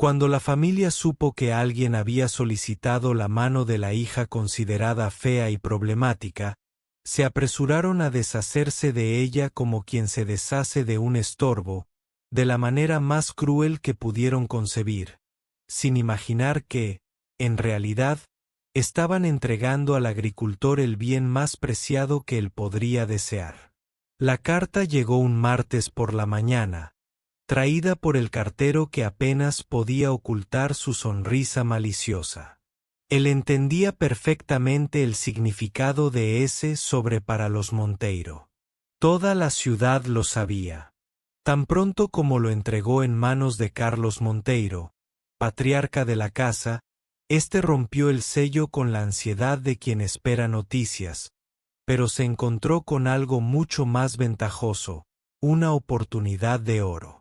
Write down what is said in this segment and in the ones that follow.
Cuando la familia supo que alguien había solicitado la mano de la hija considerada fea y problemática, se apresuraron a deshacerse de ella como quien se deshace de un estorbo, de la manera más cruel que pudieron concebir, sin imaginar que, en realidad, estaban entregando al agricultor el bien más preciado que él podría desear. La carta llegó un martes por la mañana, traída por el cartero que apenas podía ocultar su sonrisa maliciosa. Él entendía perfectamente el significado de ese sobre para los Monteiro. Toda la ciudad lo sabía. Tan pronto como lo entregó en manos de Carlos Monteiro, patriarca de la casa, éste rompió el sello con la ansiedad de quien espera noticias, pero se encontró con algo mucho más ventajoso, una oportunidad de oro.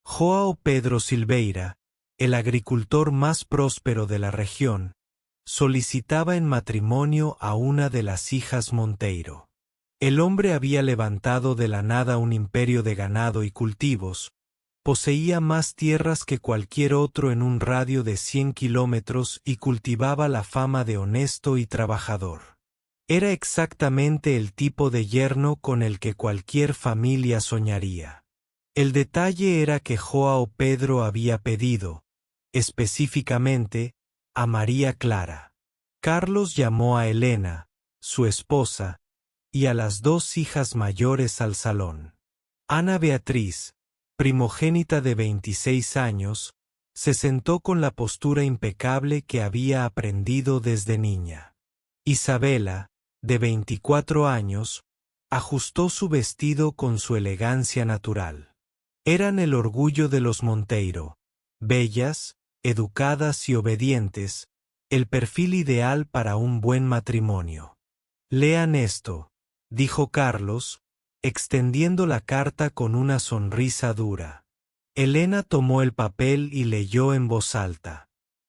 João Pedro Silveira, el agricultor más próspero de la región, solicitaba en matrimonio a una de las hijas Monteiro. El hombre había levantado de la nada un imperio de ganado y cultivos, poseía más tierras que cualquier otro en un radio de 100 kilómetros y cultivaba la fama de honesto y trabajador. Era exactamente el tipo de yerno con el que cualquier familia soñaría. El detalle era que João Pedro había pedido, específicamente, a María Clara. Carlos llamó a Helena, su esposa, y a las dos hijas mayores al salón. Ana Beatriz, primogénita de 26 años, se sentó con la postura impecable que había aprendido desde niña. Isabela, de 24 años, ajustó su vestido con su elegancia natural. Eran el orgullo de los Monteiro, bellas, educadas y obedientes, el perfil ideal para un buen matrimonio. Lean esto, dijo Carlos, extendiendo la carta con una sonrisa dura. Helena tomó el papel y leyó en voz alta.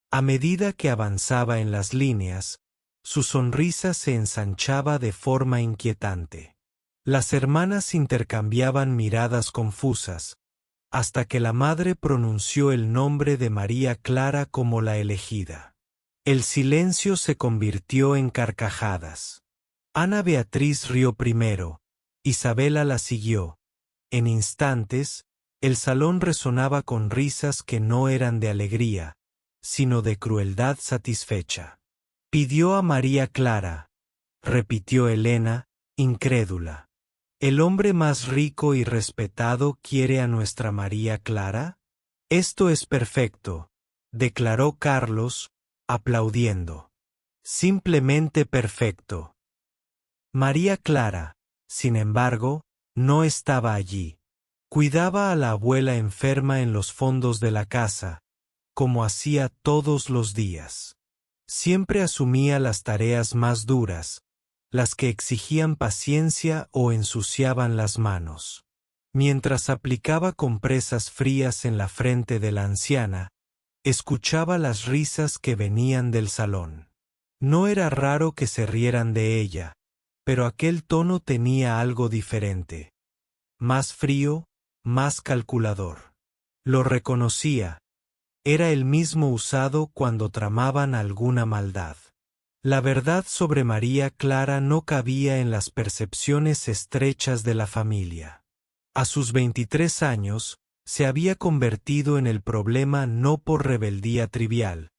A medida que avanzaba en las líneas, su sonrisa se ensanchaba de forma inquietante. Las hermanas intercambiaban miradas confusas, hasta que la madre pronunció el nombre de María Clara como la elegida. El silencio se convirtió en carcajadas. Ana Beatriz rió primero, Isabela la siguió. En instantes, el salón resonaba con risas que no eran de alegría, sino de crueldad satisfecha. Pidió a María Clara, repitió Helena, incrédula. ¿El hombre más rico y respetado quiere a nuestra María Clara? Esto es perfecto, declaró Carlos, aplaudiendo. Simplemente perfecto. María Clara, sin embargo, no estaba allí. Cuidaba a la abuela enferma en los fondos de la casa, como hacía todos los días. Siempre asumía las tareas más duras, las que exigían paciencia o ensuciaban las manos. Mientras aplicaba compresas frías en la frente de la anciana, escuchaba las risas que venían del salón. No era raro que se rieran de ella, pero aquel tono tenía algo diferente. Más frío, más calculador. Lo reconocía. Era el mismo usado cuando tramaban alguna maldad. La verdad sobre María Clara no cabía en las percepciones estrechas de la familia. A sus 23 años, se había convertido en el problema no por rebeldía trivial,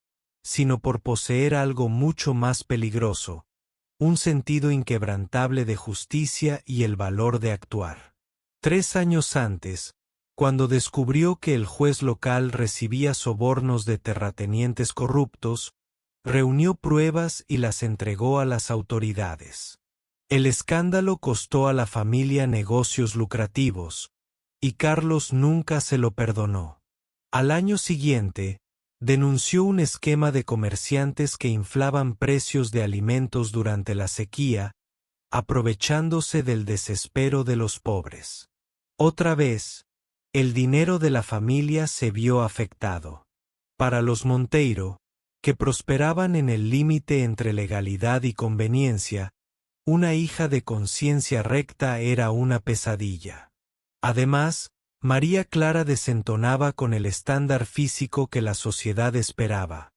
sino por poseer algo mucho más peligroso, un sentido inquebrantable de justicia y el valor de actuar. 3 años antes, cuando descubrió que el juez local recibía sobornos de terratenientes corruptos, reunió pruebas y las entregó a las autoridades. El escándalo costó a la familia negocios lucrativos, y Carlos nunca se lo perdonó. Al año siguiente, denunció un esquema de comerciantes que inflaban precios de alimentos durante la sequía, aprovechándose del desespero de los pobres. Otra vez, el dinero de la familia se vio afectado. Para los Monteiro, que prosperaban en el límite entre legalidad y conveniencia, una hija de conciencia recta era una pesadilla. Además, María Clara desentonaba con el estándar físico que la sociedad esperaba.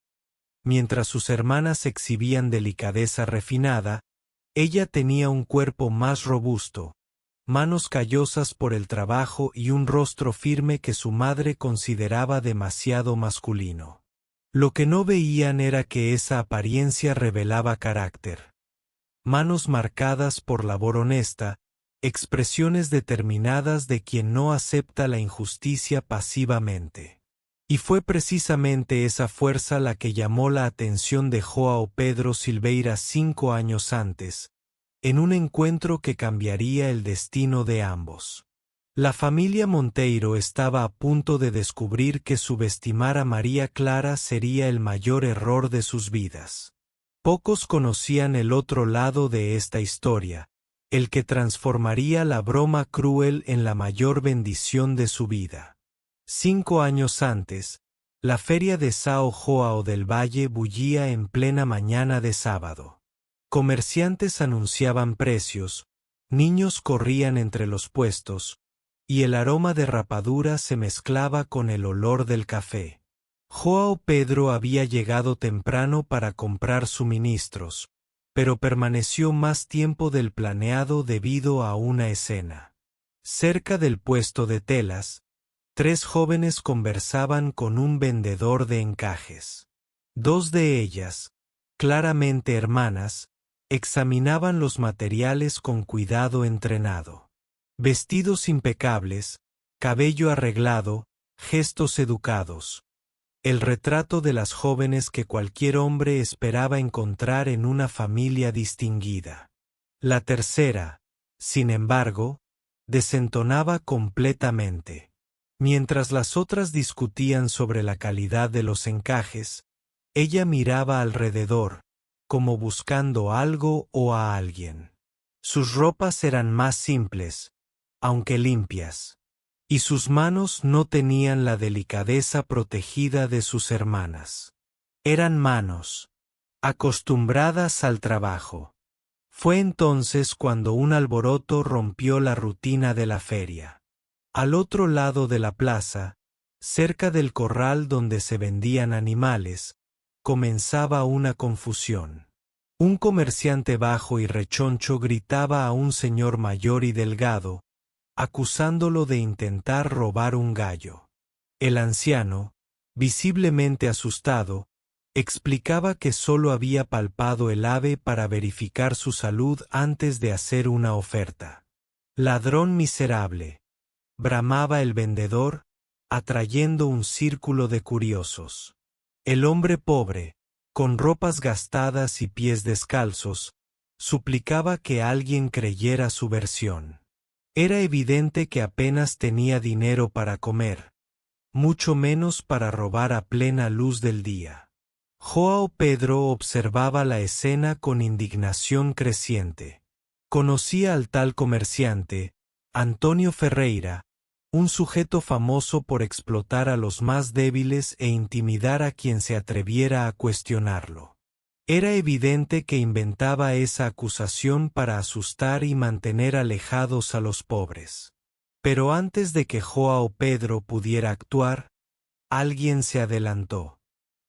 Mientras sus hermanas exhibían delicadeza refinada, ella tenía un cuerpo más robusto, manos callosas por el trabajo y un rostro firme que su madre consideraba demasiado masculino. Lo que no veían era que esa apariencia revelaba carácter. Manos marcadas por labor honesta, expresiones determinadas de quien no acepta la injusticia pasivamente. Y fue precisamente esa fuerza la que llamó la atención de João Pedro Silveira 5 años antes, en un encuentro que cambiaría el destino de ambos. La familia Monteiro estaba a punto de descubrir que subestimar a María Clara sería el mayor error de sus vidas. Pocos conocían el otro lado de esta historia, el que transformaría la broma cruel en la mayor bendición de su vida. 5 años antes, la feria de São João del Valle bullía en plena mañana de sábado. Comerciantes anunciaban precios, niños corrían entre los puestos, y el aroma de rapadura se mezclaba con el olor del café. João Pedro había llegado temprano para comprar suministros, pero permaneció más tiempo del planeado debido a una escena. Cerca del puesto de telas, 3 jóvenes conversaban con un vendedor de encajes. 2 de ellas, claramente hermanas, examinaban los materiales con cuidado entrenado. Vestidos impecables, cabello arreglado, gestos educados. El retrato de las jóvenes que cualquier hombre esperaba encontrar en una familia distinguida. La tercera, sin embargo, desentonaba completamente. Mientras las otras discutían sobre la calidad de los encajes, ella miraba alrededor, como buscando algo o a alguien. Sus ropas eran más simples, aunque limpias, y sus manos no tenían la delicadeza protegida de sus hermanas. Eran manos, acostumbradas al trabajo. Fue entonces cuando un alboroto rompió la rutina de la feria. Al otro lado de la plaza, cerca del corral donde se vendían animales, comenzaba una confusión. Un comerciante bajo y rechoncho gritaba a un señor mayor y delgado, acusándolo de intentar robar un gallo. El anciano, visiblemente asustado, explicaba que solo había palpado el ave para verificar su salud antes de hacer una oferta. «Ladrón miserable», bramaba el vendedor, atrayendo un círculo de curiosos. El hombre pobre, con ropas gastadas y pies descalzos, suplicaba que alguien creyera su versión. Era evidente que apenas tenía dinero para comer, mucho menos para robar a plena luz del día. João Pedro observaba la escena con indignación creciente. Conocía al tal comerciante, Antonio Ferreira, un sujeto famoso por explotar a los más débiles e intimidar a quien se atreviera a cuestionarlo. Era evidente que inventaba esa acusación para asustar y mantener alejados a los pobres. Pero antes de que João Pedro pudiera actuar, alguien se adelantó.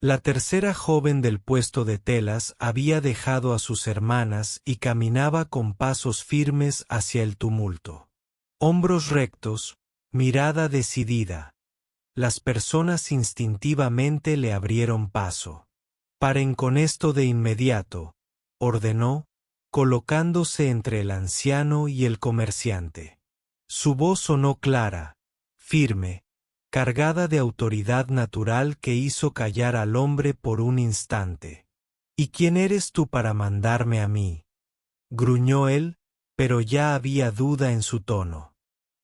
La tercera joven del puesto de telas había dejado a sus hermanas y caminaba con pasos firmes hacia el tumulto. Hombros rectos, mirada decidida. Las personas instintivamente le abrieron paso. «Paren con esto de inmediato», ordenó, colocándose entre el anciano y el comerciante. Su voz sonó clara, firme, cargada de autoridad natural que hizo callar al hombre por un instante. «¿Y quién eres tú para mandarme a mí?», gruñó él, pero ya había duda en su tono.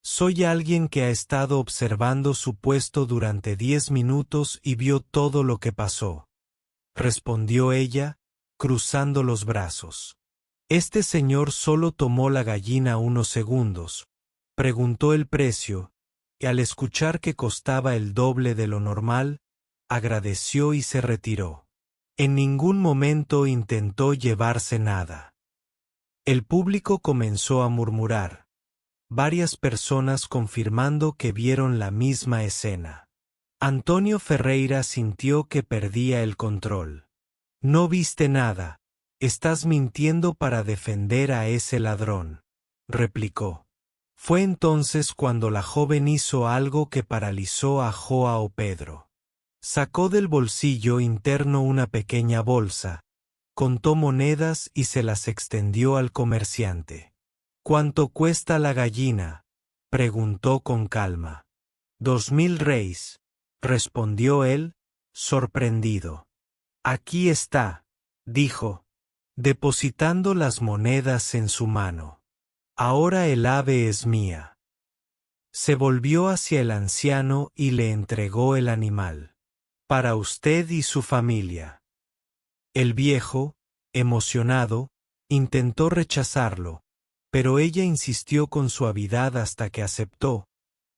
«Soy alguien que ha estado observando su puesto durante 10 minutos y vio todo lo que pasó», respondió ella, cruzando los brazos. «Este señor solo tomó la gallina unos segundos, preguntó el precio, y al escuchar que costaba el doble de lo normal, agradeció y se retiró. En ningún momento intentó llevarse nada». El público comenzó a murmurar. varias personas confirmando que vieron la misma escena. Antonio Ferreira sintió que perdía el control. No viste nada, estás mintiendo para defender a ese ladrón, replicó. Fue entonces cuando la joven hizo algo que paralizó a João Pedro. Sacó del bolsillo interno una pequeña bolsa, contó monedas y se las extendió al comerciante. ¿Cuánto cuesta la gallina?, preguntó con calma. 2000 reis, respondió él, sorprendido. Aquí está, dijo, depositando las monedas en su mano. Ahora el ave es mía. Se volvió hacia el anciano y le entregó el animal. Para usted y su familia. El viejo, emocionado, intentó rechazarlo, pero ella insistió con suavidad hasta que aceptó,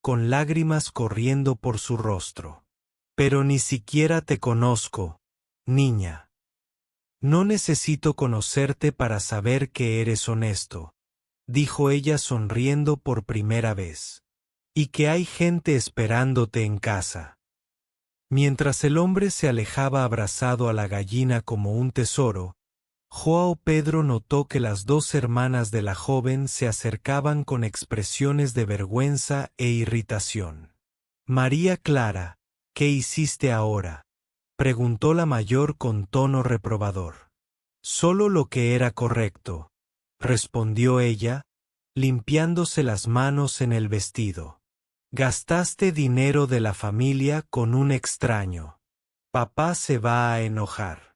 con lágrimas corriendo por su rostro. Pero ni siquiera te conozco, niña. No necesito conocerte para saber que eres honesto, dijo ella sonriendo por primera vez. Y que hay gente esperándote en casa. Mientras el hombre se alejaba abrazado a la gallina como un tesoro, João Pedro notó que las dos hermanas de la joven se acercaban con expresiones de vergüenza e irritación. María Clara, ¿qué hiciste ahora?, preguntó la mayor con tono reprobador. Solo lo que era correcto, respondió ella, limpiándose las manos en el vestido. Gastaste dinero de la familia con un extraño. Papá se va a enojar.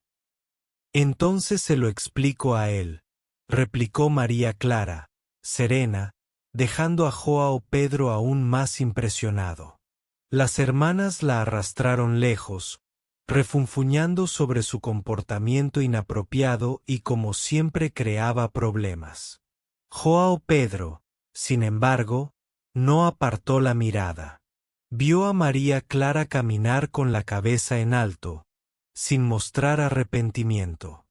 Entonces se lo explico a él, replicó María Clara, serena, dejando a João Pedro aún más impresionado. Las hermanas la arrastraron lejos, refunfuñando sobre su comportamiento inapropiado y como siempre creaba problemas. João Pedro, sin embargo, no apartó la mirada. Vio a María Clara caminar con la cabeza en alto, sin mostrar arrepentimiento.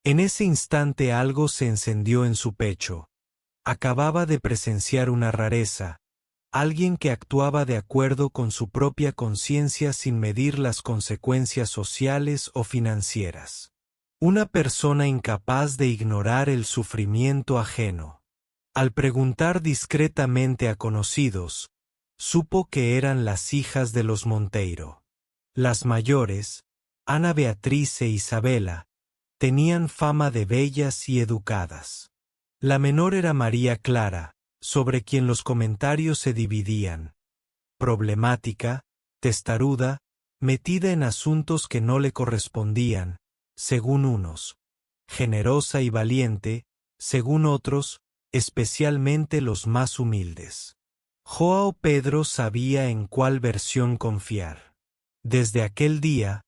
En ese instante algo se encendió en su pecho. Acababa de presenciar una rareza, alguien que actuaba de acuerdo con su propia conciencia sin medir las consecuencias sociales o financieras. Una persona incapaz de ignorar el sufrimiento ajeno. Al preguntar discretamente a conocidos, supo que eran las hijas de los Monteiro. Las mayores, Ana Beatriz e Isabela, tenían fama de bellas y educadas. La menor era María Clara, sobre quien los comentarios se dividían. Problemática, testaruda, metida en asuntos que no le correspondían, según unos. Generosa y valiente, según otros, especialmente los más humildes. João Pedro sabía en cuál versión confiar. Desde aquel día,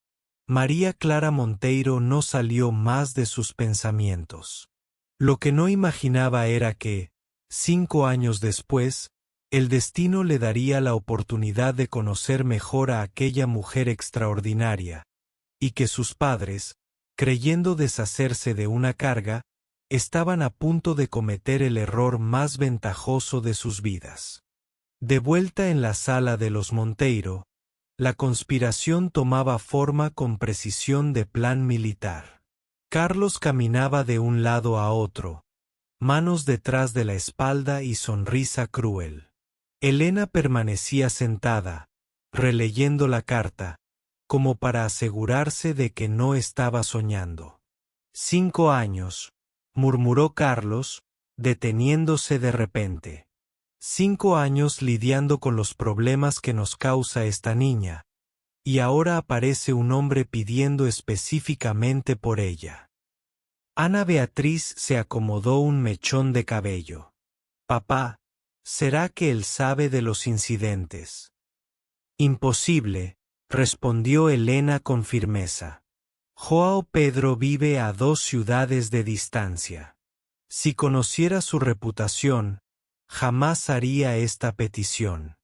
María Clara Monteiro no salió más de sus pensamientos. Lo que no imaginaba era que, 5 años después, el destino le daría la oportunidad de conocer mejor a aquella mujer extraordinaria, y que sus padres, creyendo deshacerse de una carga, estaban a punto de cometer el error más ventajoso de sus vidas. De vuelta en la sala de los Monteiro, la conspiración tomaba forma con precisión de plan militar. Carlos caminaba de un lado a otro, manos detrás de la espalda y sonrisa cruel. Elena permanecía sentada, releyendo la carta, como para asegurarse de que no estaba soñando. 5 años, murmuró Carlos, deteniéndose de repente. 5 años lidiando con los problemas que nos causa esta niña, y ahora aparece un hombre pidiendo específicamente por ella. Ana Beatriz se acomodó un mechón de cabello. Papá, ¿será que él sabe de los incidentes? Imposible, respondió Elena con firmeza. João Pedro vive a 2 ciudades de distancia. Si conociera su reputación, jamás haría esta petición.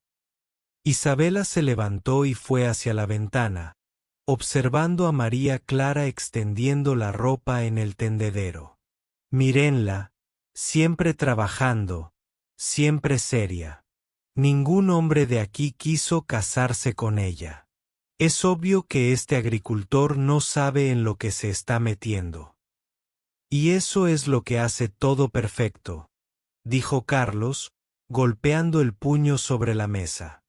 Isabela se levantó y fue hacia la ventana, observando a María Clara extendiendo la ropa en el tendedero. Mírenla, siempre trabajando, siempre seria. Ningún hombre de aquí quiso casarse con ella. Es obvio que este agricultor no sabe en lo que se está metiendo. Y eso es lo que hace todo perfecto, dijo Carlos, golpeando el puño sobre la mesa.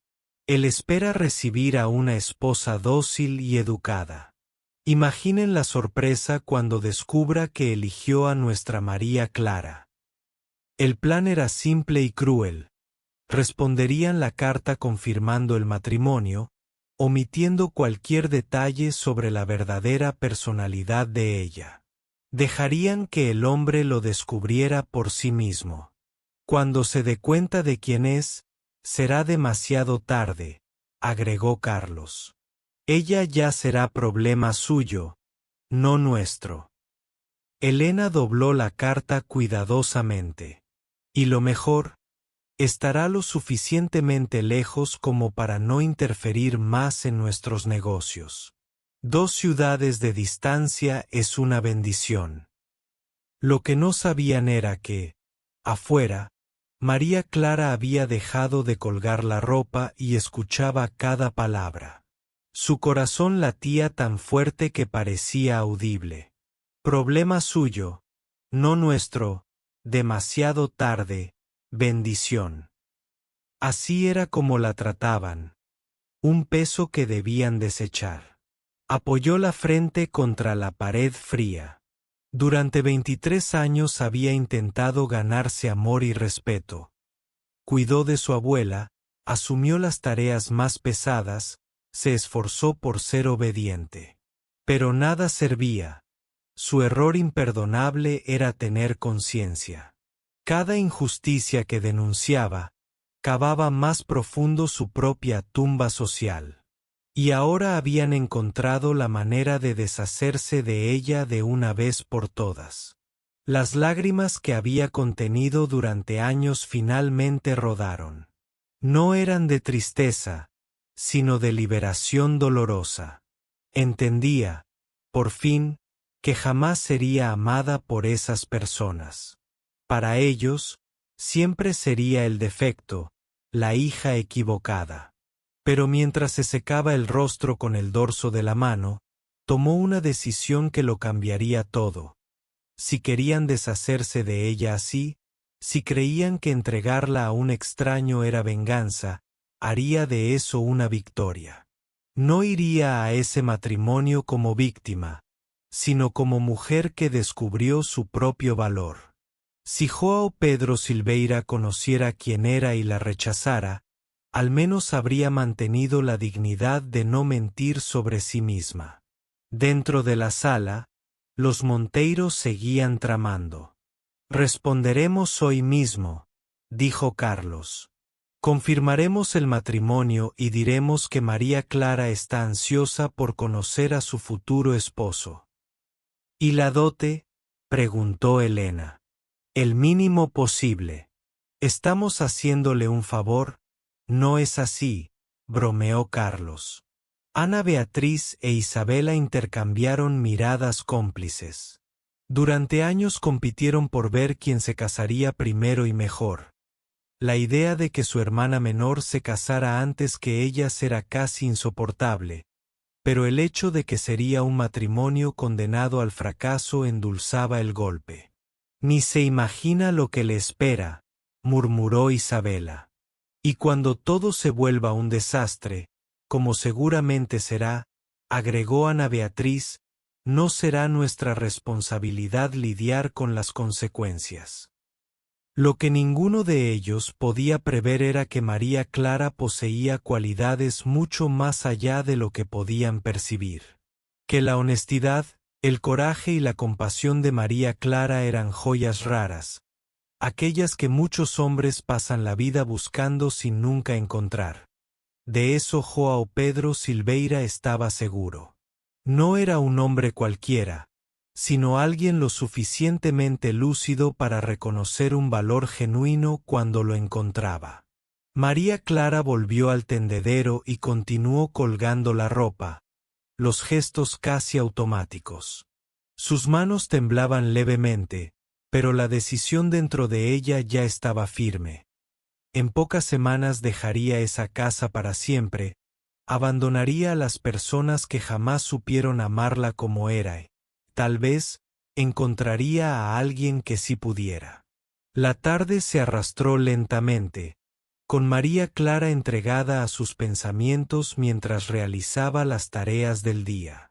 Él espera recibir a una esposa dócil y educada. Imaginen la sorpresa cuando descubra que eligió a nuestra María Clara. El plan era simple y cruel. Responderían la carta confirmando el matrimonio, omitiendo cualquier detalle sobre la verdadera personalidad de ella. Dejarían que el hombre lo descubriera por sí mismo. Cuando se dé cuenta de quién es, será demasiado tarde, agregó Carlos. Ella ya será problema suyo, no nuestro. Elena dobló la carta cuidadosamente. Y lo mejor, estará lo suficientemente lejos como para no interferir más en nuestros negocios. 2 ciudades de distancia es una bendición. Lo que no sabían era que, afuera, María Clara había dejado de colgar la ropa y escuchaba cada palabra. Su corazón latía tan fuerte que parecía audible. Problema suyo, no nuestro, demasiado tarde, bendición. Así era como la trataban. Un peso que debían desechar. Apoyó la frente contra la pared fría. Durante 23 años había intentado ganarse amor y respeto. Cuidó de su abuela, asumió las tareas más pesadas, se esforzó por ser obediente. Pero nada servía. Su error imperdonable era tener conciencia. Cada injusticia que denunciaba, cavaba más profundo su propia tumba social. Y ahora habían encontrado la manera de deshacerse de ella de una vez por todas. Las lágrimas que había contenido durante años finalmente rodaron. No eran de tristeza, sino de liberación dolorosa. Entendía, por fin, que jamás sería amada por esas personas. Para ellos, siempre sería el defecto, la hija equivocada. Pero mientras se secaba el rostro con el dorso de la mano, tomó una decisión que lo cambiaría todo. Si querían deshacerse de ella así, si creían que entregarla a un extraño era venganza, haría de eso una victoria. No iría a ese matrimonio como víctima, sino como mujer que descubrió su propio valor. Si João Pedro Silveira conociera quién era y la rechazara, al menos habría mantenido la dignidad de no mentir sobre sí misma. Dentro de la sala, los Monteiros seguían tramando. Responderemos hoy mismo, dijo Carlos. Confirmaremos el matrimonio y diremos que María Clara está ansiosa por conocer a su futuro esposo. ¿Y la dote?, preguntó Elena. El mínimo posible. Estamos haciéndole un favor. No es así, bromeó Carlos. Ana Beatriz e Isabela intercambiaron miradas cómplices. Durante años compitieron por ver quién se casaría primero y mejor. La idea de que su hermana menor se casara antes que ellas era casi insoportable, pero el hecho de que sería un matrimonio condenado al fracaso endulzaba el golpe. Ni se imagina lo que le espera, murmuró Isabela. Y cuando todo se vuelva un desastre, como seguramente será, agregó Ana Beatriz, no será nuestra responsabilidad lidiar con las consecuencias. Lo que ninguno de ellos podía prever era que María Clara poseía cualidades mucho más allá de lo que podían percibir. Que la honestidad, el coraje y la compasión de María Clara eran joyas raras, aquellas que muchos hombres pasan la vida buscando sin nunca encontrar. De eso João Pedro Silveira estaba seguro. No era un hombre cualquiera, sino alguien lo suficientemente lúcido para reconocer un valor genuino cuando lo encontraba. María Clara volvió al tendedero y continuó colgando la ropa, los gestos casi automáticos. Sus manos temblaban levemente, pero la decisión dentro de ella ya estaba firme. En pocas semanas dejaría esa casa para siempre, abandonaría a las personas que jamás supieron amarla como era. Tal vez encontraría a alguien que sí pudiera. La tarde se arrastró lentamente, con María Clara entregada a sus pensamientos mientras realizaba las tareas del día.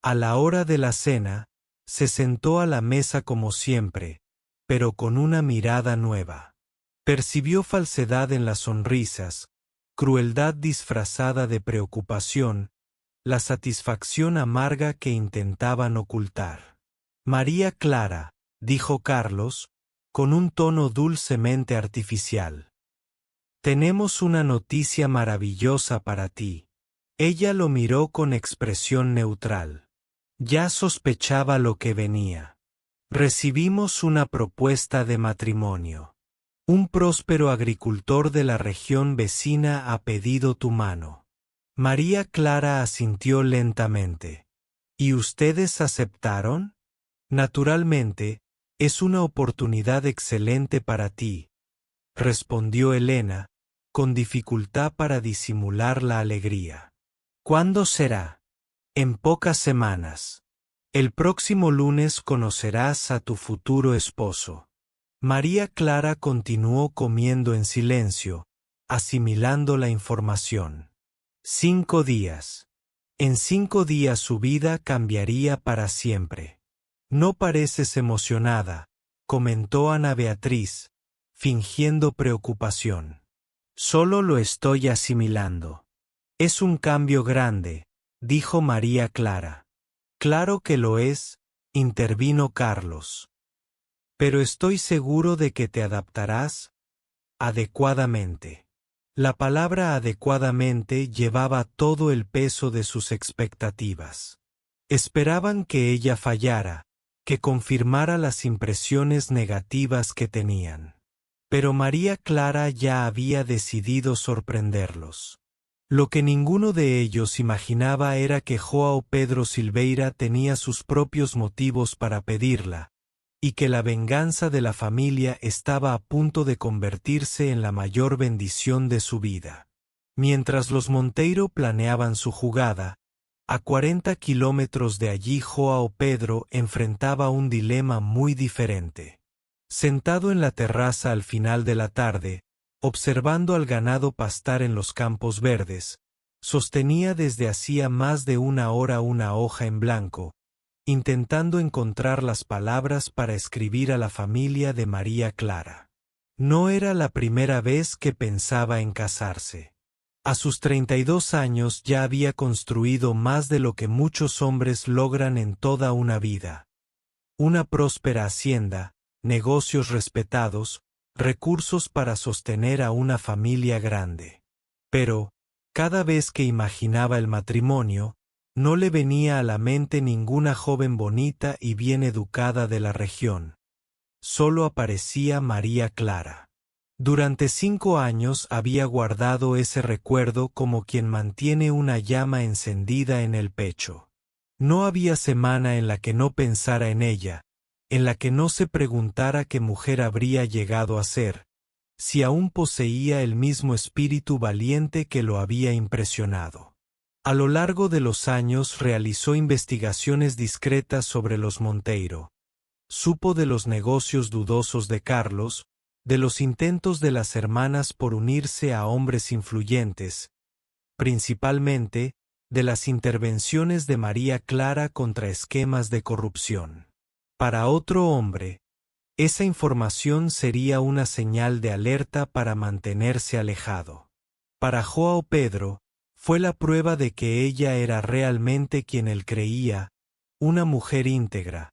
A la hora de la cena, se sentó a la mesa como siempre, pero con una mirada nueva. Percibió falsedad en las sonrisas, crueldad disfrazada de preocupación, la satisfacción amarga que intentaban ocultar. María Clara, dijo Carlos, con un tono dulcemente artificial. Tenemos una noticia maravillosa para ti. Ella lo miró con expresión neutral. Ya sospechaba lo que venía. Recibimos una propuesta de matrimonio. Un próspero agricultor de la región vecina ha pedido tu mano. María Clara asintió lentamente. ¿Y ustedes aceptaron? Naturalmente, es una oportunidad excelente para ti, respondió Elena, con dificultad para disimular la alegría. ¿Cuándo será? En pocas semanas. El próximo lunes conocerás a tu futuro esposo. María Clara continuó comiendo en silencio, asimilando la información. 5 días. En 5 días su vida cambiaría para siempre. No pareces emocionada, comentó Ana Beatriz, fingiendo preocupación. Solo lo estoy asimilando. Es un cambio grande, dijo María Clara. Claro que lo es, intervino Carlos. Pero estoy seguro de que te adaptarás adecuadamente. La palabra adecuadamente llevaba todo el peso de sus expectativas. Esperaban que ella fallara, que confirmara las impresiones negativas que tenían. Pero María Clara ya había decidido sorprenderlos. Lo que ninguno de ellos imaginaba era que João Pedro Silveira tenía sus propios motivos para pedirla, y que la venganza de la familia estaba a punto de convertirse en la mayor bendición de su vida. Mientras los Monteiro planeaban su jugada, a 40 kilómetros de allí João Pedro enfrentaba un dilema muy diferente. Sentado en la terraza al final de la tarde, observando al ganado pastar en los campos verdes, sostenía desde hacía más de una hora una hoja en blanco, intentando encontrar las palabras para escribir a la familia de María Clara. No era la primera vez que pensaba en casarse. A sus 32 años ya había construido más de lo que muchos hombres logran en toda una vida. Una próspera hacienda, negocios respetados, recursos para sostener a una familia grande. Pero, cada vez que imaginaba el matrimonio, no le venía a la mente ninguna joven bonita y bien educada de la región. Solo aparecía María Clara. Durante 5 años había guardado ese recuerdo como quien mantiene una llama encendida en el pecho. No había semana en la que no pensara en ella, en la que no se preguntara qué mujer habría llegado a ser, si aún poseía el mismo espíritu valiente que lo había impresionado. A lo largo de los años realizó investigaciones discretas sobre los Monteiro. Supo de los negocios dudosos de Carlos, de los intentos de las hermanas por unirse a hombres influyentes, principalmente, de las intervenciones de María Clara contra esquemas de corrupción. Para otro hombre, esa información sería una señal de alerta para mantenerse alejado. Para João Pedro, fue la prueba de que ella era realmente quien él creía, una mujer íntegra,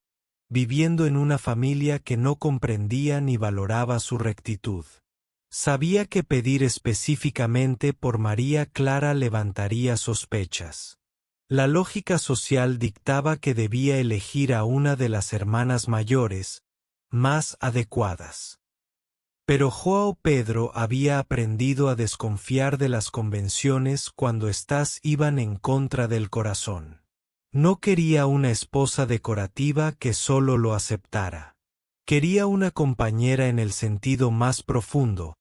viviendo en una familia que no comprendía ni valoraba su rectitud. Sabía que pedir específicamente por María Clara levantaría sospechas. La lógica social dictaba que debía elegir a una de las hermanas mayores, más adecuadas. Pero João Pedro había aprendido a desconfiar de las convenciones cuando éstas iban en contra del corazón. No quería una esposa decorativa que solo lo aceptara. Quería una compañera en el sentido más profundo,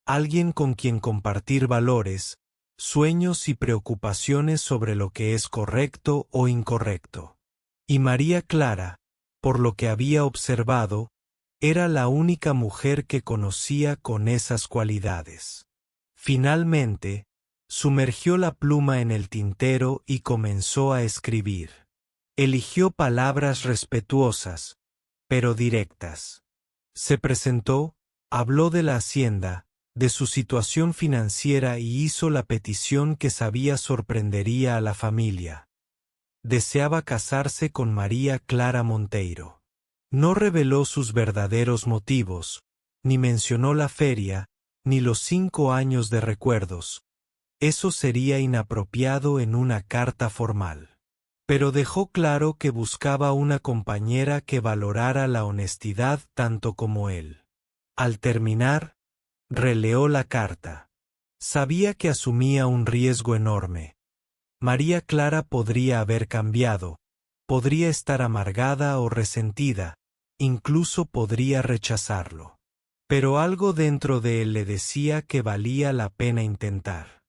alguien con quien compartir valores, sueños y preocupaciones sobre lo que es correcto o incorrecto. Y María Clara, por lo que había observado, era la única mujer que conocía con esas cualidades. Finalmente, sumergió la pluma en el tintero y comenzó a escribir. Eligió palabras respetuosas, pero directas. Se presentó, habló de la hacienda, de su situación financiera y hizo la petición que sabía sorprendería a la familia. Deseaba casarse con María Clara Monteiro. No reveló sus verdaderos motivos, ni mencionó la feria, ni los 5 años de recuerdos. Eso sería inapropiado en una carta formal. Pero dejó claro que buscaba una compañera que valorara la honestidad tanto como él. Al terminar, releó la carta. Sabía que asumía un riesgo enorme. María Clara podría haber cambiado, podría estar amargada o resentida, incluso podría rechazarlo. Pero algo dentro de él le decía que valía la pena intentar.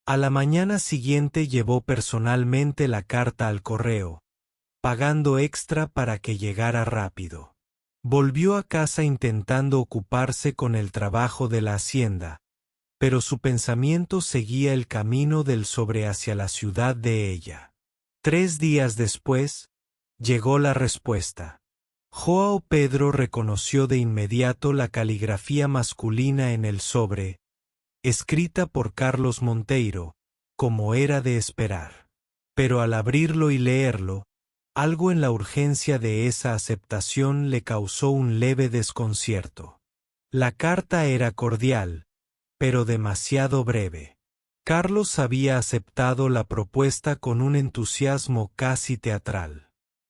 A la mañana siguiente llevó personalmente la carta al correo, pagando extra para que llegara rápido. Volvió a casa intentando ocuparse con el trabajo de la hacienda, pero su pensamiento seguía el camino del sobre hacia la ciudad de ella. 3 días después, llegó la respuesta. Joao Pedro reconoció de inmediato la caligrafía masculina en el sobre, escrita por Carlos Monteiro, como era de esperar. Pero al abrirlo y leerlo, algo en la urgencia de esa aceptación le causó un leve desconcierto. La carta era cordial, pero demasiado breve. Carlos había aceptado la propuesta con un entusiasmo casi teatral.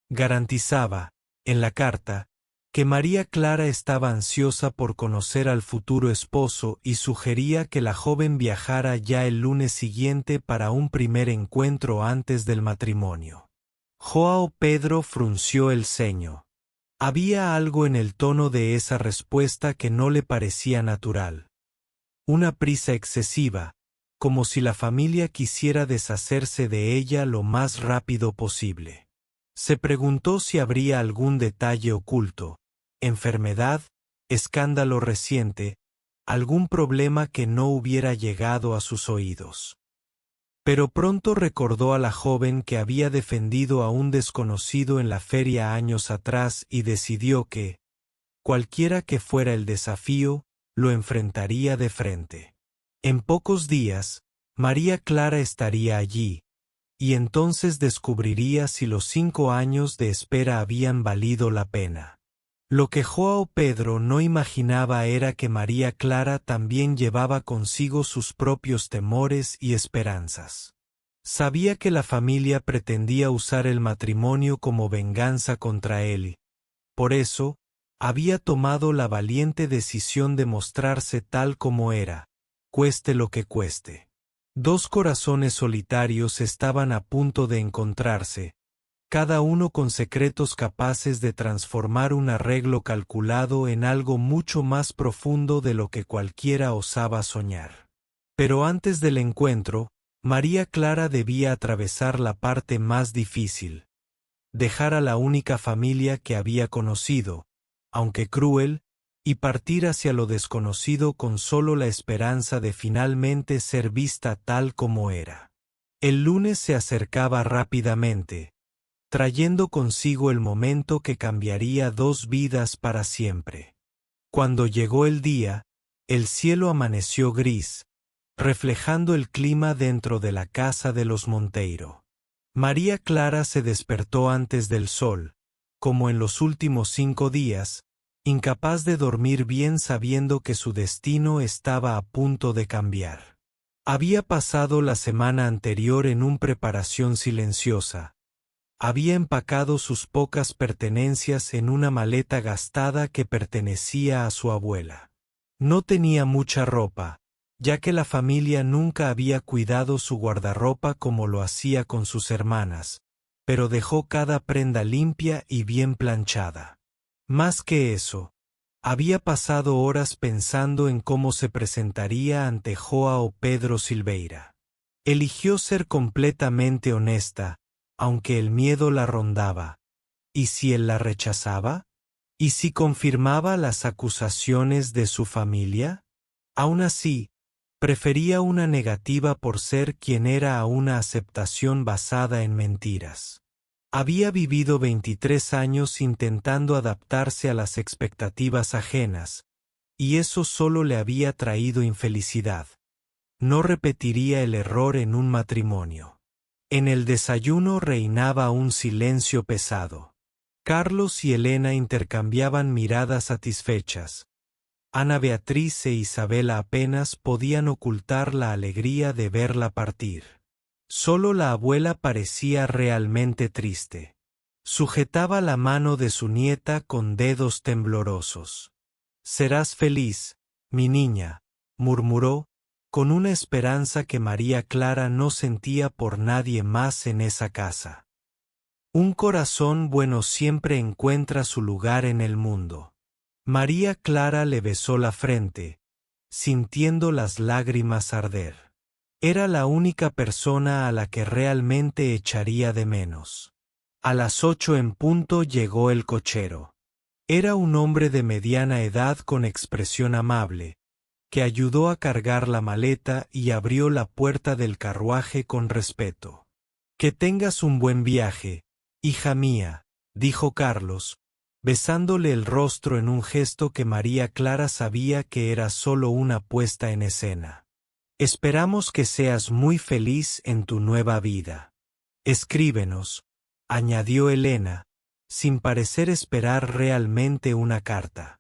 Garantizaba, en la carta, que María Clara estaba ansiosa por conocer al futuro esposo y sugería que la joven viajara ya el lunes siguiente para un primer encuentro antes del matrimonio. Joao Pedro frunció el ceño. Había algo en el tono de esa respuesta que no le parecía natural. Una prisa excesiva, como si la familia quisiera deshacerse de ella lo más rápido posible. Se preguntó si habría algún detalle oculto, enfermedad, escándalo reciente, algún problema que no hubiera llegado a sus oídos. Pero pronto recordó a la joven que había defendido a un desconocido en la feria años atrás y decidió que, cualquiera que fuera el desafío, lo enfrentaría de frente. En pocos días, María Clara estaría allí, y entonces descubriría si los 5 años de espera habían valido la pena. Lo que Joao Pedro no imaginaba era que María Clara también llevaba consigo sus propios temores y esperanzas. Sabía que la familia pretendía usar el matrimonio como venganza contra él. Por eso, había tomado la valiente decisión de mostrarse tal como era, cueste lo que cueste. 2 corazones solitarios estaban a punto de encontrarse, cada uno con secretos capaces de transformar un arreglo calculado en algo mucho más profundo de lo que cualquiera osaba soñar. Pero antes del encuentro, María Clara debía atravesar la parte más difícil. Dejar a la única familia que había conocido, aunque cruel, y partir hacia lo desconocido con solo la esperanza de finalmente ser vista tal como era. El lunes se acercaba rápidamente, trayendo consigo el momento que cambiaría 2 vidas para siempre. Cuando llegó el día, el cielo amaneció gris, reflejando el clima dentro de la casa de los Monteiro. María Clara se despertó antes del sol, como en los últimos 5 días, incapaz de dormir bien sabiendo que su destino estaba a punto de cambiar. Había pasado la semana anterior en una preparación silenciosa. Había empacado sus pocas pertenencias en una maleta gastada que pertenecía a su abuela. No tenía mucha ropa, ya que la familia nunca había cuidado su guardarropa como lo hacía con sus hermanas, pero dejó cada prenda limpia y bien planchada. Más que eso, Había pasado horas pensando en cómo se presentaría ante João Pedro Silveira. Eligió ser completamente honesta, aunque el miedo la rondaba. ¿Y si él la rechazaba? ¿Y si confirmaba las acusaciones de su familia? Aún así, prefería una negativa por ser quien era a una aceptación basada en mentiras. Había vivido 23 años intentando adaptarse a las expectativas ajenas, y eso solo le había traído infelicidad. No repetiría el error en un matrimonio. En el desayuno reinaba un silencio pesado. Carlos y Elena intercambiaban miradas satisfechas. Ana Beatriz e Isabela apenas podían ocultar la alegría de verla partir. Solo la abuela parecía realmente triste. Sujetaba la mano de su nieta con dedos temblorosos. «Serás feliz, mi niña», murmuró, con una esperanza que María Clara no sentía por nadie más en esa casa. Un corazón bueno siempre encuentra su lugar en el mundo. María Clara le besó la frente, sintiendo las lágrimas arder. Era la única persona a la que realmente echaría de menos. A las 8 en punto llegó el cochero. Era un hombre de mediana edad con expresión amable, que ayudó a cargar la maleta y abrió la puerta del carruaje con respeto. «Que tengas un buen viaje, hija mía», dijo Carlos, besándole el rostro en un gesto que María Clara sabía que era solo una puesta en escena. «Esperamos que seas muy feliz en tu nueva vida. Escríbenos», añadió Elena, sin parecer esperar realmente una carta.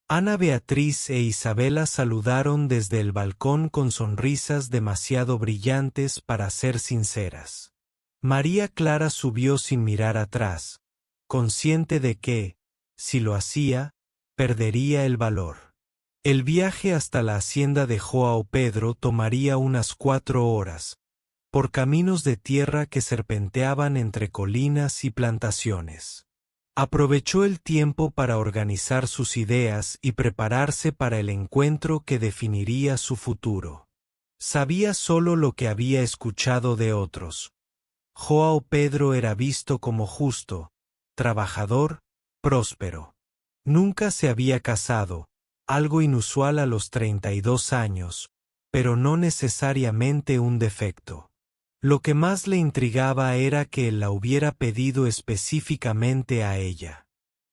Ana Beatriz e Isabela saludaron desde el balcón con sonrisas demasiado brillantes para ser sinceras. María Clara subió sin mirar atrás, consciente de que, si lo hacía, perdería el valor. El viaje hasta la hacienda de João Pedro tomaría unas 4 horas, por caminos de tierra que serpenteaban entre colinas y plantaciones. Aprovechó el tiempo para organizar sus ideas y prepararse para el encuentro que definiría su futuro. Sabía solo lo que había escuchado de otros. João Pedro era visto como justo, trabajador, próspero. Nunca se había casado, algo inusual a los 32 años, pero no necesariamente un defecto. Lo que más le intrigaba era que él la hubiera pedido específicamente a ella.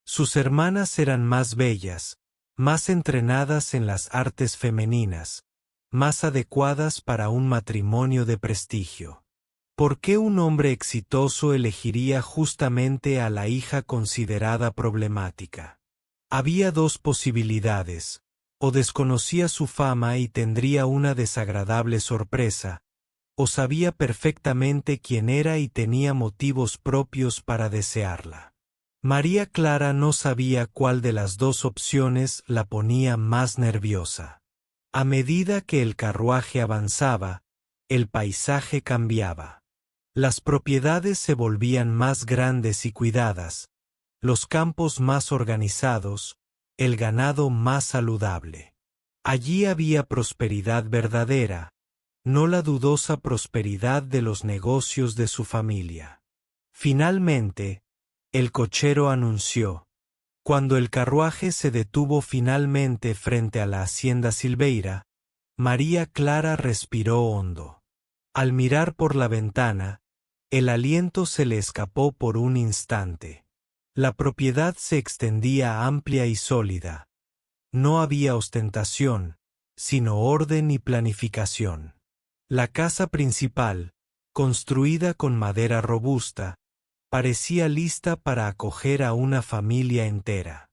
Sus hermanas eran más bellas, más entrenadas en las artes femeninas, más adecuadas para un matrimonio de prestigio. ¿Por qué un hombre exitoso elegiría justamente a la hija considerada problemática? Había 2 posibilidades: o desconocía su fama y tendría una desagradable sorpresa, o sabía perfectamente quién era y tenía motivos propios para desearla. María Clara no sabía cuál de las 2 opciones la ponía más nerviosa. A medida que el carruaje avanzaba, el paisaje cambiaba. Las propiedades se volvían más grandes y cuidadas, los campos más organizados, el ganado más saludable. Allí había prosperidad verdadera, no la dudosa prosperidad de los negocios de su familia. Finalmente, el cochero anunció. Cuando el carruaje se detuvo finalmente frente a la hacienda Silveira, María Clara respiró hondo. Al mirar por la ventana, el aliento se le escapó por un instante. La propiedad se extendía amplia y sólida. No había ostentación, sino orden y planificación. La casa principal, construida con madera robusta, parecía lista para acoger a una familia entera.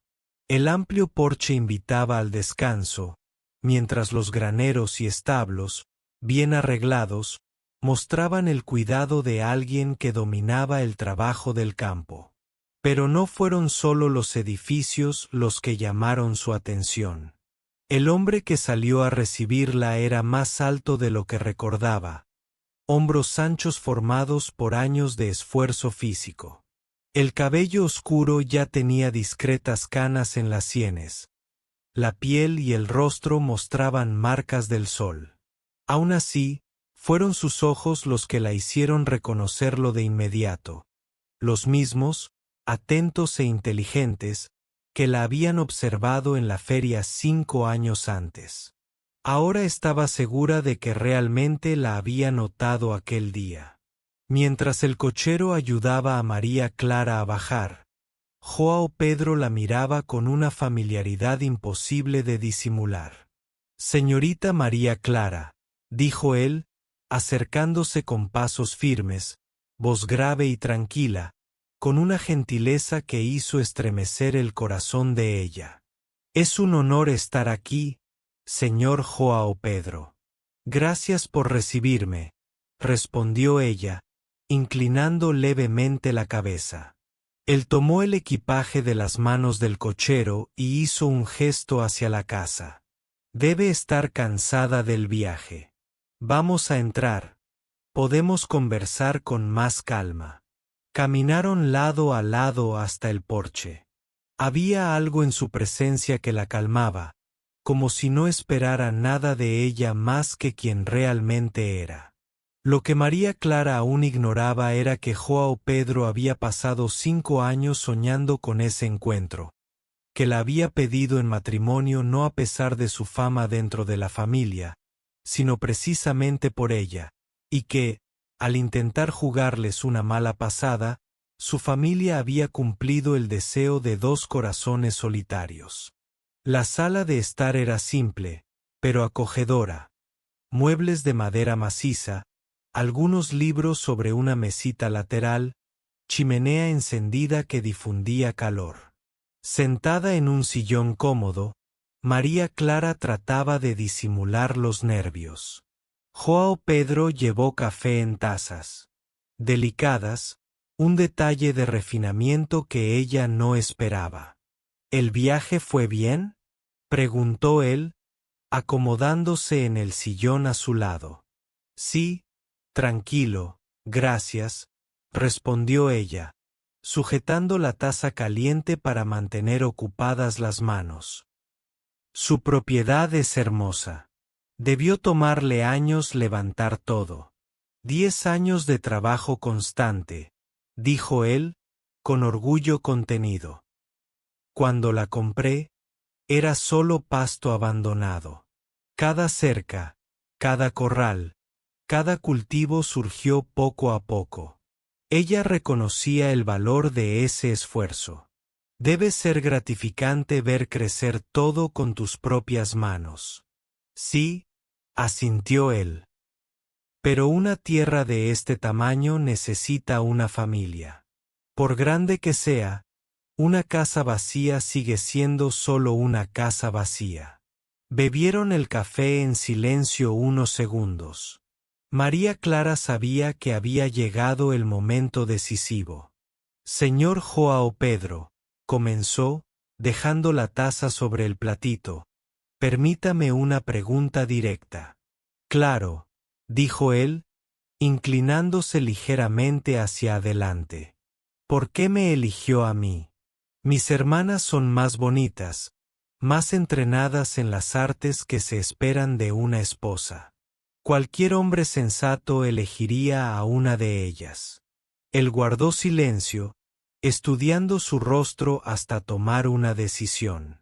El amplio porche invitaba al descanso, mientras los graneros y establos, bien arreglados, mostraban el cuidado de alguien que dominaba el trabajo del campo. Pero no fueron solo los edificios los que llamaron su atención. El hombre que salió a recibirla era más alto de lo que recordaba, hombros anchos formados por años de esfuerzo físico. El cabello oscuro ya tenía discretas canas en las sienes, La piel y el rostro mostraban marcas del sol. Aún así, fueron sus ojos los que la hicieron reconocerlo de inmediato, los mismos, atentos e inteligentes, que la habían observado en la feria 5 años antes. Ahora estaba segura de que realmente la había notado aquel día. Mientras el cochero ayudaba a María Clara a bajar, Joao Pedro la miraba con una familiaridad imposible de disimular. «Señorita María Clara», dijo él, acercándose con pasos firmes, voz grave y tranquila, con una gentileza que hizo estremecer el corazón de ella. «Es un honor estar aquí, señor Joao Pedro». «Gracias por recibirme», respondió ella, inclinando levemente la cabeza. Él tomó el equipaje de las manos del cochero y hizo un gesto hacia la casa. «Debe estar cansada del viaje. Vamos a entrar. Podemos conversar con más calma». Caminaron lado a lado hasta el porche. Había algo en su presencia que la calmaba, como si no esperara nada de ella más que quien realmente era. Lo que María Clara aún ignoraba era que Joao Pedro había pasado 5 años soñando con ese encuentro, que la había pedido en matrimonio no a pesar de su fama dentro de la familia, sino precisamente por ella, y que, al intentar jugarles una mala pasada, su familia había cumplido el deseo de 2 corazones solitarios. La sala de estar era simple, pero acogedora. Muebles de madera maciza, algunos libros sobre una mesita lateral, chimenea encendida que difundía calor. Sentada en un sillón cómodo, María Clara trataba de disimular los nervios. Joao Pedro llevó café en tazas delicadas, un detalle de refinamiento que ella no esperaba. ¿El viaje fue bien?, preguntó él, acomodándose en el sillón a su lado. Sí, tranquilo, gracias, respondió ella, sujetando la taza caliente para mantener ocupadas las manos. Su propiedad es hermosa. Debió tomarle años levantar todo. 10 años de trabajo constante, dijo él, con orgullo contenido. Cuando la compré, era solo pasto abandonado. Cada cerca, cada corral, cada cultivo surgió poco a poco. Ella reconocía el valor de ese esfuerzo. Debe ser gratificante ver crecer todo con tus propias manos. Sí, asintió él. Pero una tierra de este tamaño necesita una familia. Por grande que sea, una casa vacía sigue siendo solo una casa vacía. Bebieron el café en silencio unos segundos. María Clara sabía que había llegado el momento decisivo. Señor Joao Pedro, comenzó, dejando la taza sobre el platito, permítame una pregunta directa. Claro, dijo él, inclinándose ligeramente hacia adelante. ¿Por qué me eligió a mí? Mis hermanas son más bonitas, más entrenadas en las artes que se esperan de una esposa. Cualquier hombre sensato elegiría a una de ellas. Él guardó silencio, estudiando su rostro hasta tomar una decisión.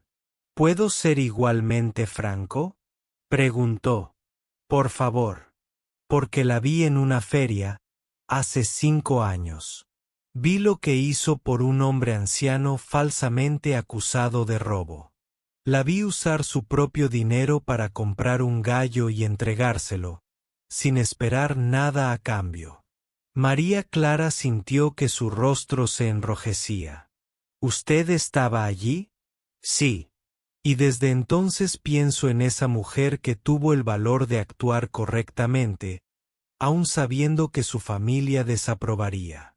¿Puedo ser igualmente franco?, preguntó. Por favor. Porque la vi en una feria, hace 5 años. Vi lo que hizo por un hombre anciano falsamente acusado de robo. La vi usar su propio dinero para comprar un gallo y entregárselo, sin esperar nada a cambio. María Clara sintió que su rostro se enrojecía. ¿Usted estaba allí? Sí. Y desde entonces pienso en esa mujer que tuvo el valor de actuar correctamente, aun sabiendo que su familia desaprobaría.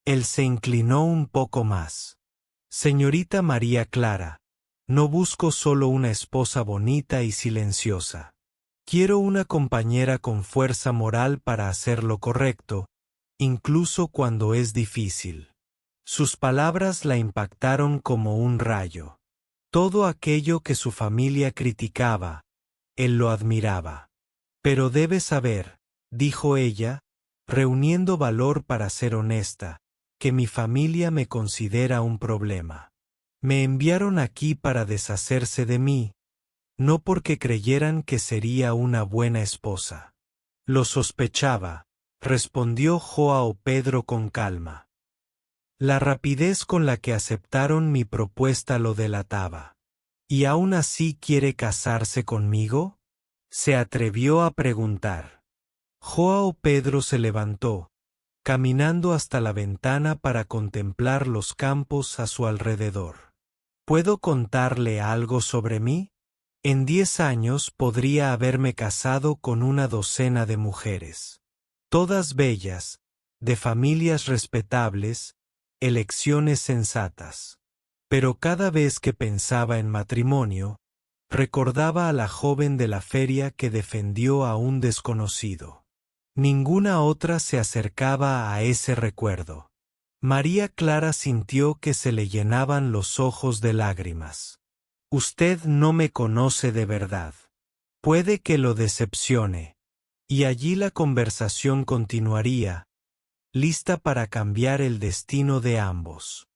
Él se inclinó un poco más. Señorita María Clara, no busco solo una esposa bonita y silenciosa. Quiero una compañera con fuerza moral para hacer lo correcto, incluso cuando es difícil. Sus palabras la impactaron como un rayo. Todo aquello que su familia criticaba, él lo admiraba. Pero debes saber, dijo ella, reuniendo valor para ser honesta, que mi familia me considera un problema. Me enviaron aquí para deshacerse de mí, no porque creyeran que sería una buena esposa. Lo sospechaba, respondió Joao Pedro con calma. La rapidez con la que aceptaron mi propuesta lo delataba. ¿Y aún así quiere casarse conmigo?, se atrevió a preguntar. Joao Pedro se levantó, caminando hasta la ventana para contemplar los campos a su alrededor. ¿Puedo contarle algo sobre mí? En 10 años podría haberme casado con una docena de mujeres. Todas bellas, de familias respetables, elecciones sensatas. Pero cada vez que pensaba en matrimonio, recordaba a la joven de la feria que defendió a un desconocido. Ninguna otra se acercaba a ese recuerdo. María Clara sintió que se le llenaban los ojos de lágrimas. Usted no me conoce de verdad. Puede que lo decepcione. Y allí la conversación continuaría, lista para cambiar el destino de ambos.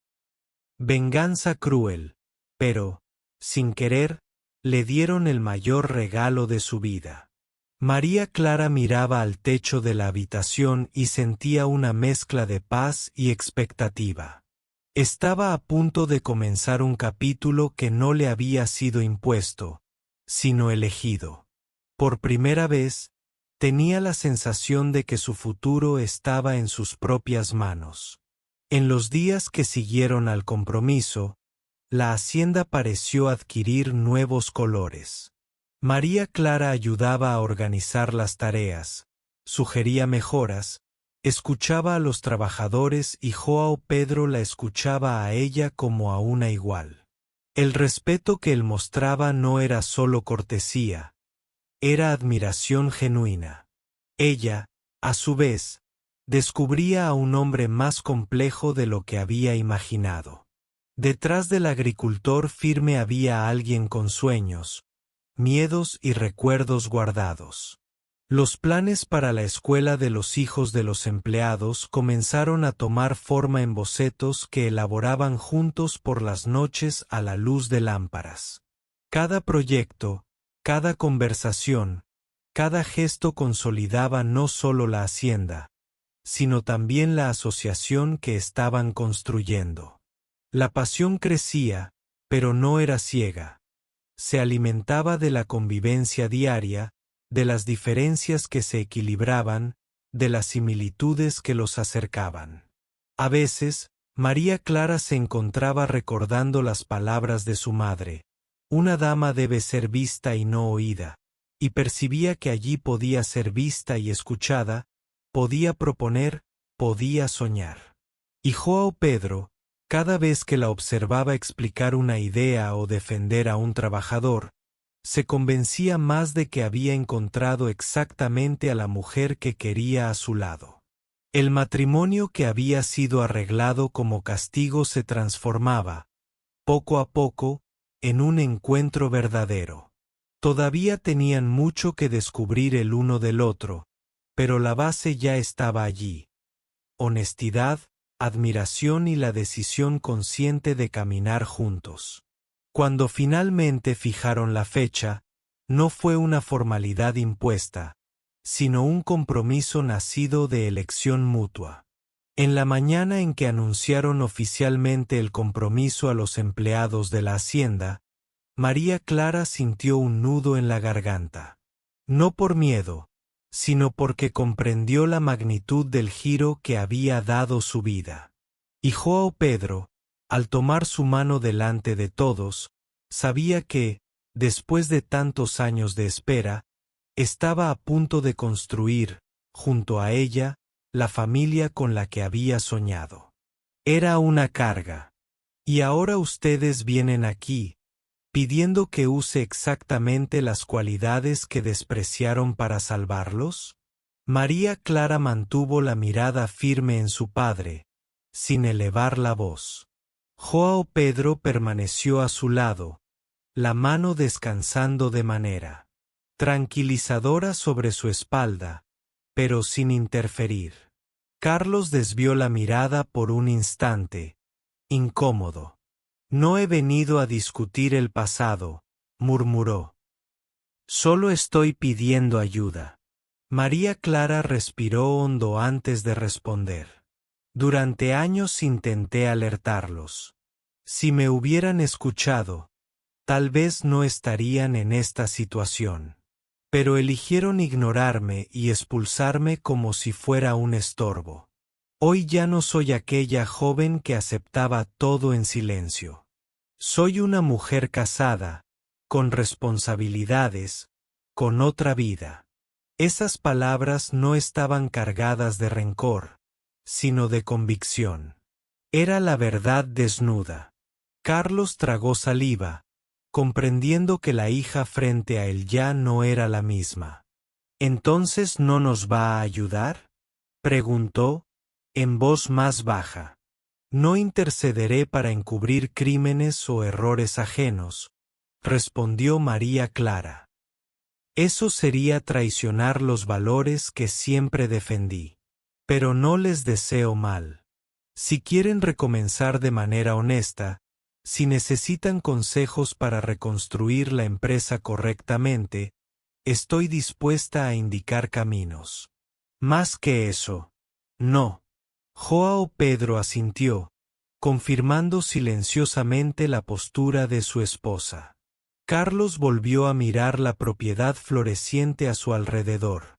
Venganza cruel, pero, sin querer, le dieron el mayor regalo de su vida. María Clara miraba al techo de la habitación y sentía una mezcla de paz y expectativa. Estaba a punto de comenzar un capítulo que no le había sido impuesto, sino elegido. Por primera vez, tenía la sensación de que su futuro estaba en sus propias manos. En los días que siguieron al compromiso, la hacienda pareció adquirir nuevos colores. María Clara ayudaba a organizar las tareas, sugería mejoras, escuchaba a los trabajadores y Joao Pedro la escuchaba a ella como a una igual. El respeto que él mostraba no era solo cortesía, era admiración genuina. Ella, a su vez, descubría a un hombre más complejo de lo que había imaginado. Detrás del agricultor firme había alguien con sueños, miedos y recuerdos guardados. Los planes para la escuela de los hijos de los empleados comenzaron a tomar forma en bocetos que elaboraban juntos por las noches a la luz de lámparas. Cada proyecto, cada conversación, cada gesto consolidaba no solo la hacienda, sino también la asociación que estaban construyendo. La pasión crecía, pero no era ciega. Se alimentaba de la convivencia diaria, de las diferencias que se equilibraban, de las similitudes que los acercaban. A veces, María Clara se encontraba recordando las palabras de su madre: una dama debe ser vista y no oída, y percibía que allí podía ser vista y escuchada, podía proponer, podía soñar. Y Joao Pedro, cada vez que la observaba explicar una idea o defender a un trabajador, se convencía más de que había encontrado exactamente a la mujer que quería a su lado. El matrimonio que había sido arreglado como castigo se transformaba, poco a poco, en un encuentro verdadero. Todavía tenían mucho que descubrir el uno del otro, pero la base ya estaba allí: honestidad, admiración y la decisión consciente de caminar juntos. Cuando finalmente fijaron la fecha, no fue una formalidad impuesta, sino un compromiso nacido de elección mutua. En la mañana en que anunciaron oficialmente el compromiso a los empleados de la hacienda, María Clara sintió un nudo en la garganta. No por miedo, sino porque comprendió la magnitud del giro que había dado su vida. Y Joao Pedro, al tomar su mano delante de todos, sabía que, después de tantos años de espera, estaba a punto de construir, junto a ella, la familia con la que había soñado. Era una carga. Y ahora ustedes vienen aquí, pidiendo que use exactamente las cualidades que despreciaron para salvarlos. María Clara mantuvo la mirada firme en su padre, sin elevar la voz. Joao Pedro permaneció a su lado, la mano descansando de manera tranquilizadora sobre su espalda, pero sin interferir. Carlos desvió la mirada por un instante, incómodo. No he venido a discutir el pasado, murmuró. Solo estoy pidiendo ayuda. María Clara respiró hondo antes de responder. Durante años intenté alertarlos. Si me hubieran escuchado, tal vez no estarían en esta situación. Pero eligieron ignorarme y expulsarme como si fuera un estorbo. Hoy ya no soy aquella joven que aceptaba todo en silencio. Soy una mujer casada, con responsabilidades, con otra vida. Esas palabras no estaban cargadas de rencor, sino de convicción. Era la verdad desnuda. Carlos tragó saliva, comprendiendo que la hija frente a él ya no era la misma. ¿Entonces no nos va a ayudar?, preguntó, en voz más baja. No intercederé para encubrir crímenes o errores ajenos, respondió María Clara. Eso sería traicionar los valores que siempre defendí. Pero no les deseo mal. Si quieren recomenzar de manera honesta, si necesitan consejos para reconstruir la empresa correctamente, estoy dispuesta a indicar caminos. Más que eso, no. João Pedro asintió, confirmando silenciosamente la postura de su esposa. Carlos volvió a mirar la propiedad floreciente a su alrededor.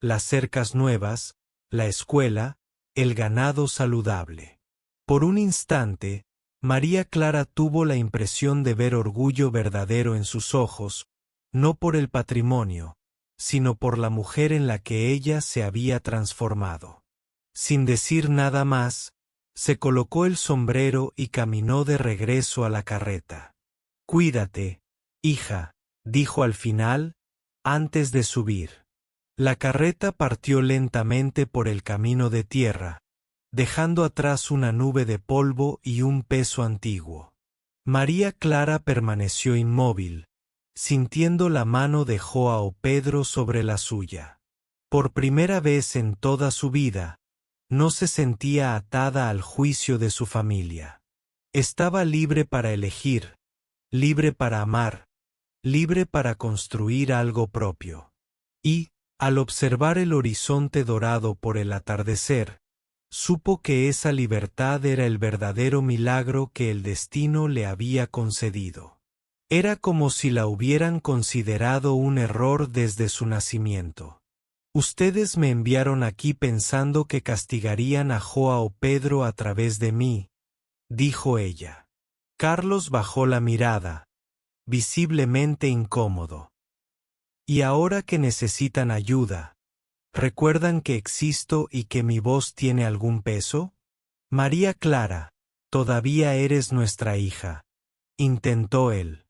Las cercas nuevas, la escuela, el ganado saludable. Por un instante, María Clara tuvo la impresión de ver orgullo verdadero en sus ojos, no por el patrimonio, sino por la mujer en la que ella se había transformado. Sin decir nada más, se colocó el sombrero y caminó de regreso a la carreta. Cuídate, hija, dijo al final, antes de subir. La carreta partió lentamente por el camino de tierra, dejando atrás una nube de polvo y un peso antiguo. María Clara permaneció inmóvil, sintiendo la mano de João Pedro sobre la suya. Por primera vez en toda su vida, no se sentía atada al juicio de su familia. Estaba libre para elegir, libre para amar, libre para construir algo propio. Y, al observar el horizonte dorado por el atardecer, supo que esa libertad era el verdadero milagro que el destino le había concedido. Era como si la hubieran considerado un error desde su nacimiento. Ustedes me enviaron aquí pensando que castigarían a João Pedro a través de mí, dijo ella. Carlos bajó la mirada, visiblemente incómodo. Y ahora que necesitan ayuda, ¿recuerdan que existo y que mi voz tiene algún peso? María Clara, todavía eres nuestra hija, intentó él.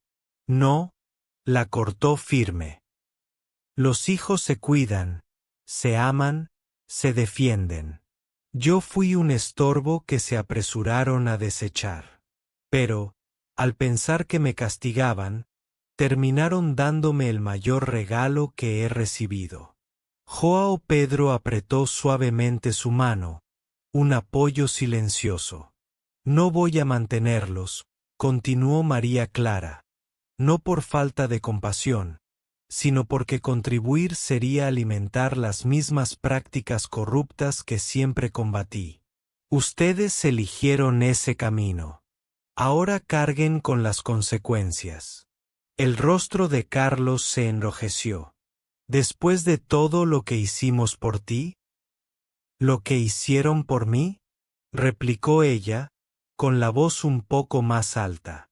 No, la cortó firme. Los hijos se cuidan, se aman, se defienden. Yo fui un estorbo que se apresuraron a desechar. Pero, al pensar que me castigaban, terminaron dándome el mayor regalo que he recibido. João Pedro apretó suavemente su mano, un apoyo silencioso. No voy a mantenerlos, continuó María Clara, no por falta de compasión, sino porque contribuir sería alimentar las mismas prácticas corruptas que siempre combatí. Ustedes eligieron ese camino. Ahora carguen con las consecuencias. El rostro de Carlos se enrojeció. ¿Después de todo lo que hicimos por ti? ¿Lo que hicieron por mí?, replicó ella, con la voz un poco más alta.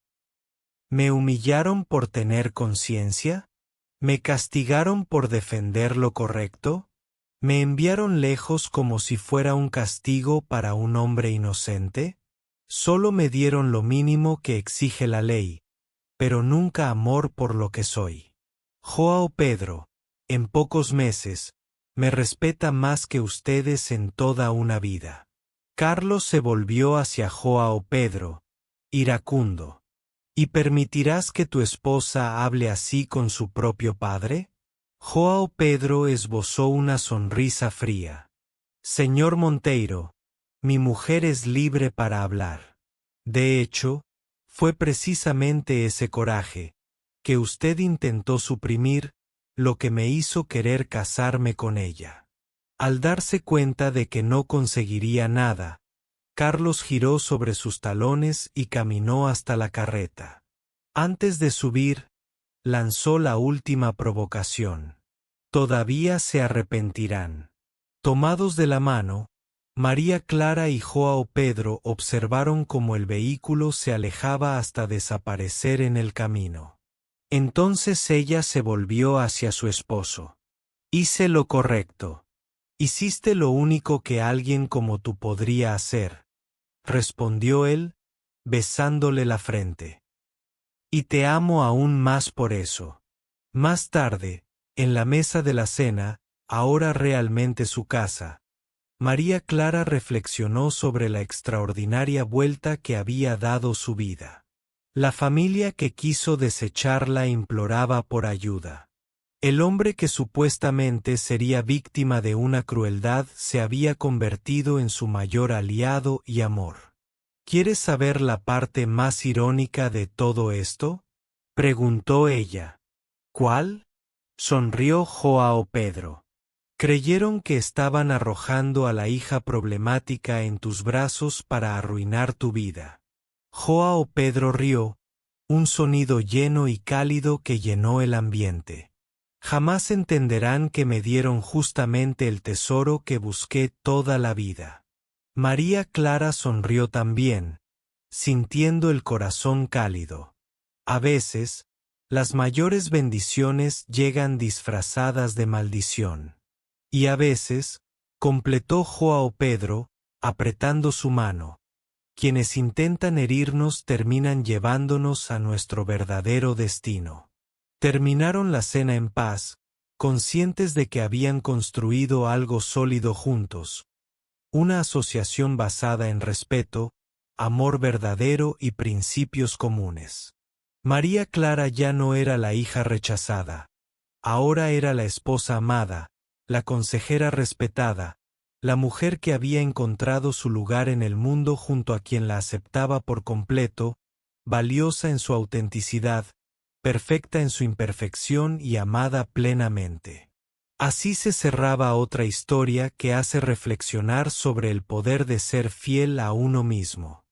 ¿Me humillaron por tener conciencia? ¿Me castigaron por defender lo correcto? ¿Me enviaron lejos como si fuera un castigo para un hombre inocente? Solo me dieron lo mínimo que exige la ley, pero nunca amor por lo que soy. João Pedro, en pocos meses, me respeta más que ustedes en toda una vida. Carlos se volvió hacia João Pedro, iracundo. ¿Y permitirás que tu esposa hable así con su propio padre? João Pedro esbozó una sonrisa fría. Señor Monteiro, mi mujer es libre para hablar. De hecho, fue precisamente ese coraje, que usted intentó suprimir, lo que me hizo querer casarme con ella. Al darse cuenta de que no conseguiría nada, Carlos giró sobre sus talones y caminó hasta la carreta. Antes de subir, lanzó la última provocación. Todavía se arrepentirán. Tomados de la mano, María Clara y João Pedro observaron cómo el vehículo se alejaba hasta desaparecer en el camino. Entonces ella se volvió hacia su esposo. Hice lo correcto. Hiciste lo único que alguien como tú podría hacer, respondió él, besándole la frente. Y te amo aún más por eso. Más tarde, en la mesa de la cena, ahora realmente su casa, María Clara reflexionó sobre la extraordinaria vuelta que había dado su vida. La familia que quiso desecharla imploraba por ayuda. El hombre que supuestamente sería víctima de una crueldad se había convertido en su mayor aliado y amor. ¿Quieres saber la parte más irónica de todo esto?, preguntó ella. ¿Cuál? Sonrió João Pedro. Creyeron que estaban arrojando a la hija problemática en tus brazos para arruinar tu vida. João Pedro rió, un sonido lleno y cálido que llenó el ambiente. Jamás entenderán que me dieron justamente el tesoro que busqué toda la vida. María Clara sonrió también, sintiendo el corazón cálido. A veces, las mayores bendiciones llegan disfrazadas de maldición. Y a veces, completó João Pedro, apretando su mano, quienes intentan herirnos terminan llevándonos a nuestro verdadero destino. Terminaron la cena en paz, conscientes de que habían construido algo sólido juntos, una asociación basada en respeto, amor verdadero y principios comunes. María Clara ya no era la hija rechazada, ahora era la esposa amada, la consejera respetada, la mujer que había encontrado su lugar en el mundo junto a quien la aceptaba por completo, valiosa en su autenticidad, perfecta en su imperfección y amada plenamente. Así se cerraba otra historia que hace reflexionar sobre el poder de ser fiel a uno mismo.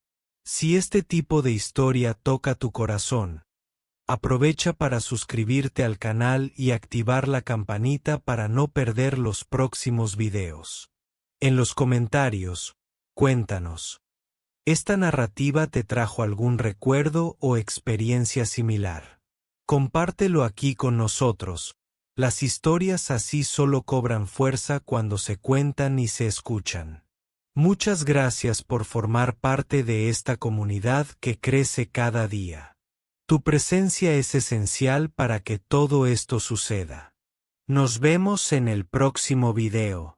Si este tipo de historia toca tu corazón, aprovecha para suscribirte al canal y activar la campanita para no perder los próximos videos. En los comentarios, cuéntanos, ¿esta narrativa te trajo algún recuerdo o experiencia similar? Compártelo aquí con nosotros. Las historias así solo cobran fuerza cuando se cuentan y se escuchan. Muchas gracias por formar parte de esta comunidad que crece cada día. Tu presencia es esencial para que todo esto suceda. Nos vemos en el próximo video.